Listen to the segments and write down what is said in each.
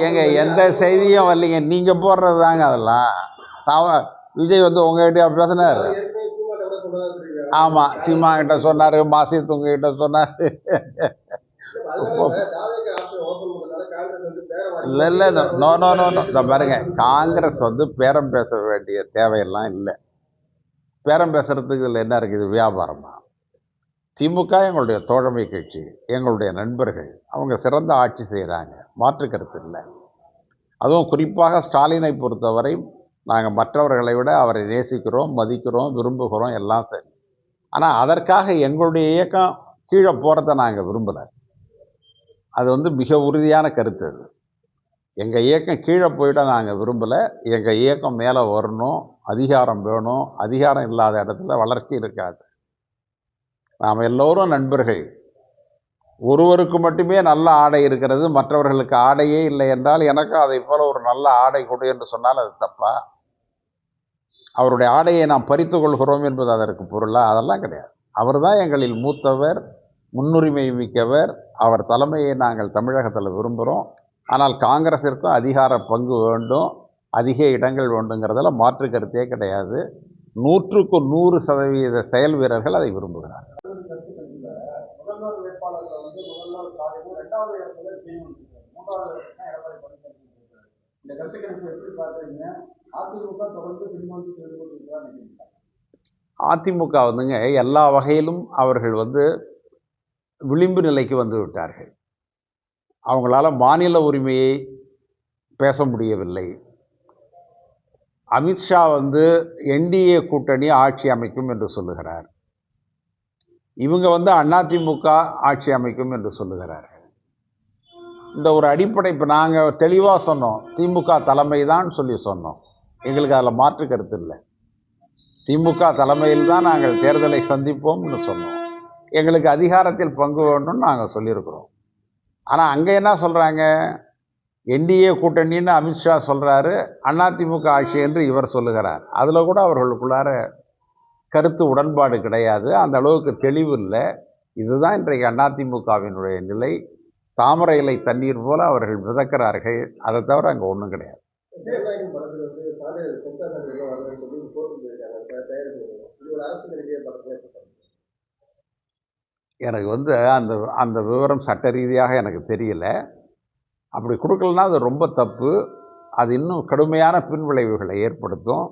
ஏங்க எந்த செய்தியும் வரலைங்க, நீங்கள் போடுறது தாங்க அதெல்லாம். விஜய் வந்து உங்ககிட்ட பேசினார். ஆமாம், சீமா கிட்ட சொன்னார், மாசித் உங்ககிட்ட சொன்னார். இல்லை இல்லை, நோ நோ நோ நோ, இந்த பாருங்க, காங்கிரஸ் வந்து பேரம் பேச வேண்டிய தேவையெல்லாம் இல்லை. பேரம் பேசுறதுக்கு இதில் என்ன இருக்குது? வியாபாரமா? திமுக எங்களுடைய தோழமை கட்சி, எங்களுடைய நண்பர்கள், அவங்க சிறந்த ஆட்சி செய்கிறாங்க, மாற்று கருத்து இல்லை. அதுவும் குறிப்பாக ஸ்டாலினை பொறுத்தவரை நாங்கள் மற்றவர்களை விட அவரை நேசிக்கிறோம், மதிக்கிறோம், விரும்புகிறோம், எல்லாம் சரி. ஆனால் அதற்காக எங்களுடைய இயக்கம் கீழே போகிறத நாங்கள் விரும்பலை. அது வந்து மிக உறுதியான கருத்து. அது எங்கள் இயக்கம் கீழே போயிட நாங்கள் விரும்பலை. எங்கள் இயக்கம் மேலே வரணும், அதிகாரம் வேணும். அதிகாரம் இல்லாத இடத்துல வளர்ச்சி இருக்காது. நாம் எல்லோரும் நண்பர்கள். ஒருவருக்கு மட்டுமே நல்ல ஆடை இருக்கிறது, மற்றவர்களுக்கு ஆடையே இல்லை என்றால் எனக்கும் அதை போல ஒரு நல்ல ஆடை கொடு என்று சொன்னால் அது தப்பா? அவருடைய ஆடையை நாம் பறித்து கொள்கிறோம் என்பது அதற்கு பொருளா? அதெல்லாம் கிடையாது. அவர் தான் எங்களில் மூத்தவர், முன்னுரிமை மிக்கவர். அவர் தலைமையை நாங்கள் தமிழகத்தில் விரும்புகிறோம். ஆனால் காங்கிரஸிற்கும் அதிகார பங்கு வேண்டும், அதிக இடங்கள் வேண்டுங்கிறதுல மாற்று கருத்தே கிடையாது. 100க்கு 100% செயல் வீரர்கள் அதை விரும்புகிறார்கள். அதிமுக வந்துங்க எல்லா வகையிலும் அவர்கள் வந்து விளிம்பு நிலைக்கு வந்து விட்டார்கள். அவங்களால மாநில உரிமையை பேச முடியவில்லை. அமித்ஷா வந்து என்டிஏ கூட்டணி ஆட்சி அமைக்கும் என்று சொல்லுகிறார். இவங்க வந்து அதிமுக ஆட்சி அமைக்கும் என்று சொல்லுகிறார்கள். இந்த ஒரு அடிப்படை இப்போ நாங்கள் தெளிவாக சொன்னோம், திமுக தலைமை தான் சொல்லி சொன்னோம். எங்களுக்கு அதில் மாற்று கருத்து இல்லை. திமுக தலைமையில் தான் நாங்கள் தேர்தலை சந்திப்போம்னு சொன்னோம். எங்களுக்கு அதிகாரத்தில் பங்கு வேண்டும்னு நாங்கள் சொல்லியிருக்கிறோம். ஆனால் அங்கே என்ன சொல்கிறாங்க? என்டிஏ கூட்டணின்னு அமித்ஷா சொல்கிறாரு, அதிமுக ஆட்சி என்று இவர் சொல்லுகிறார். அதில் கூட அவர்களுக்குள்ளார கருத்து உடன்பாடு கிடையாது. அந்த அளவுக்கு தெளிவு இல்லை. இதுதான் இன்றைக்கு அதிமுகவினுடைய நிலை. தாமரை இலை தண்ணீர் போல அவர்கள் மிதக்கிறார்கள். அதை தவிர அங்கே ஒன்றும் கிடையாது. எனக்கு வந்து அந்த விவரம் சட்ட ரீதியாக எனக்கு தெரியல. அப்படி கொடுக்கலன்னா அது ரொம்ப தப்பு. அது இன்னும் கடுமையான பின்விளைவுகளை ஏற்படுத்தும்.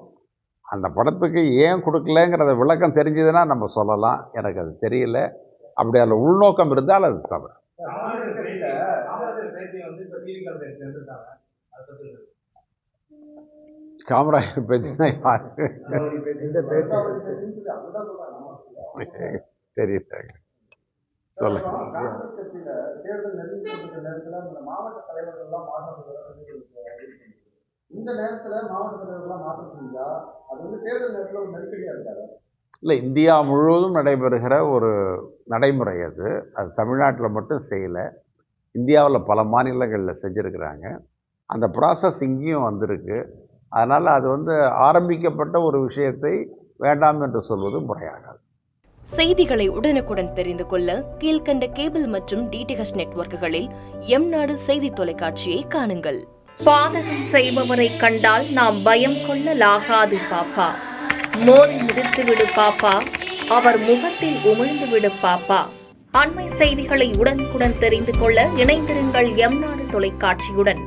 அந்த படத்துக்கு ஏன் கொடுக்கலங்கிறத விளக்கம் தெரிஞ்சதுன்னா நம்ம சொல்லலாம். எனக்கு அது தெரியல. அப்படி அதில் உள்நோக்கம் இருந்தால் அது தவறு. காமராஜர் பேச்சுனா யாரு தெரியல, சொல்லுங்க. இல்லை, இந்தியா முழுவதும் நடைபெறுகிற ஒரு நடைமுறை அது. அது தமிழ்நாட்டில் மட்டும் செய்யலை, இந்தியாவில் பல மாநிலங்களில் செஞ்சுருக்கிறாங்க. அந்த ப்ராசஸ் இங்கேயும் வந்திருக்கு. அதனால் அது வந்து ஆரம்பிக்கப்பட்ட ஒரு விஷயத்தை வேண்டாம் என்று சொல்வது முறையாகாது. செய்திகளை உடனுக்குடன் தெரிந்து கொள்ள கீழ்கண்ட கேபிள் மற்றும் டிடிஹெச் நெட்வொர்க்குகளில் எம்நாடு செய்தி தொலைக்காட்சியை காணுங்கள். பாதகம் செய்பவரை கண்டால் நாம் பயம் கொள்ளலாகாது பாப்பா. மோதி மிதித்து விடு பாப்பா, அவர் முகத்தில் உமிழ்ந்து விடு பாப்பா. அண்மை செய்திகளை உடனுக்குடன் தெரிந்து கொள்ள இணைந்திருங்கள் எம்நாடு தொலைக்காட்சியுடன்.